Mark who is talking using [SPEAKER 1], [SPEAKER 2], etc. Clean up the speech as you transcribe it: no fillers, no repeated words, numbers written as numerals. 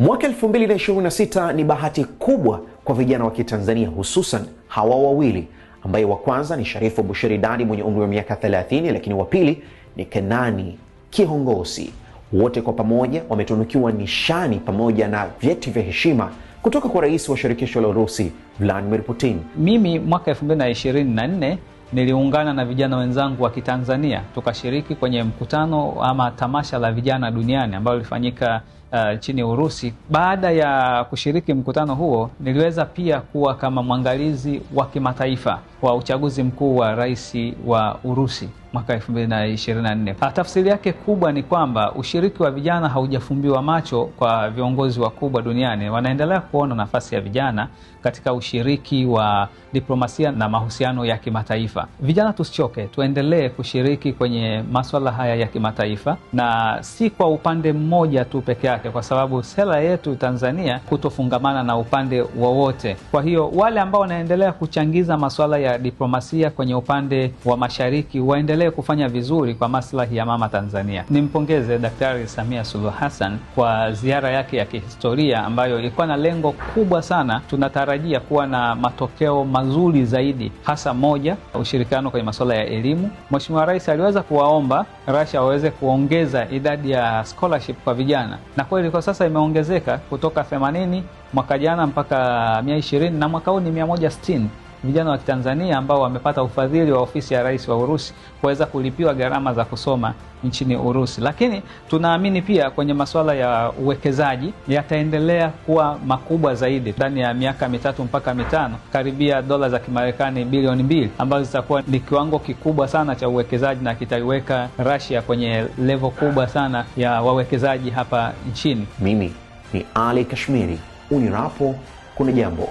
[SPEAKER 1] Mwaka 2026 ni bahati kubwa kwa vijana wa Kitanzania, hususan hawa wawili, ambaye wa kwanza ni Sharifu Bushiri Dadi mwenye umri wa miaka 30, lakini wa pili ni Kenani Kihongosi. Wote kwa pamoja wametunukiwa nishani pamoja na vyeti vya heshima kutoka kwa rais wa shirikisho la Urusi Vladimir Putin.
[SPEAKER 2] Mimi mwaka 2024 niliungana na vijana wenzangu wa Kitanzania tukashiriki kwenye mkutano ama tamasha la vijana duniani ambalo lilifanyika nchini Urusi. Baada ya kushiriki mkutano huo, niliweza pia kuwa kama mwangalizi wa kimataifa wa uchaguzi mkuu wa rais wa Urusi mwaka 2024. Tafsiri yake kubwa ni kwamba ushiriki wa vijana haujafumbiwa macho kwa viongozi wakubwa duniani. Wanaendelea kuona nafasi ya vijana katika ushiriki wa diplomasia na mahusiano ya kimataifa. Vijana tusichoke, tuendelee kushiriki kwenye masuala haya ya kimataifa, na si kwa upande mmoja tu peke yake, kwa sababu sera yetu Tanzania kutofungamana na upande wowote. Kwa hiyo wale ambao wanaendelea kuchangiza masuala ya diplomasia kwenye upande wa mashariki waendelee kufanya vizuri kwa maslahi ya mama Tanzania. Nimpongeze Daktari Samia Suluhu Hassan kwa ziara yake ya kihistoria ambayo ilikuwa na lengo kubwa sana. Tunatarajia kuwa na matokeo mazuri zaidi, hasa moja, ushirikiano kwenye masuala ya elimu. Mheshimiwa Rais aliweza kuwaomba Russia waweze kuongeza idadi ya scholarship kwa vijana, na kweli kwa sasa imeongezeka kutoka 80 mwaka jana mpaka 120, na mwaka huu ni 160 vijana wa Tanzania ambao wamepata ufadhili wa ofisi ya rais wa Urusi kuweza kulipiwa gharama za kusoma nchini Urusi. Lakini tunaamini pia kwenye masuala ya uwekezaji yataendelea kuwa makubwa zaidi. Ndani ya miaka 3 mpaka 5, karibia dola za Kimarekani bilioni 2 ambazo zitakuwa ni kiwango kikubwa sana cha uwekezaji, na kitaiweka Russia kwenye level kubwa sana ya wawekezaji hapa nchini.
[SPEAKER 1] Mimi ni Ali Kashmiri, Unirapo Kuna Jambo.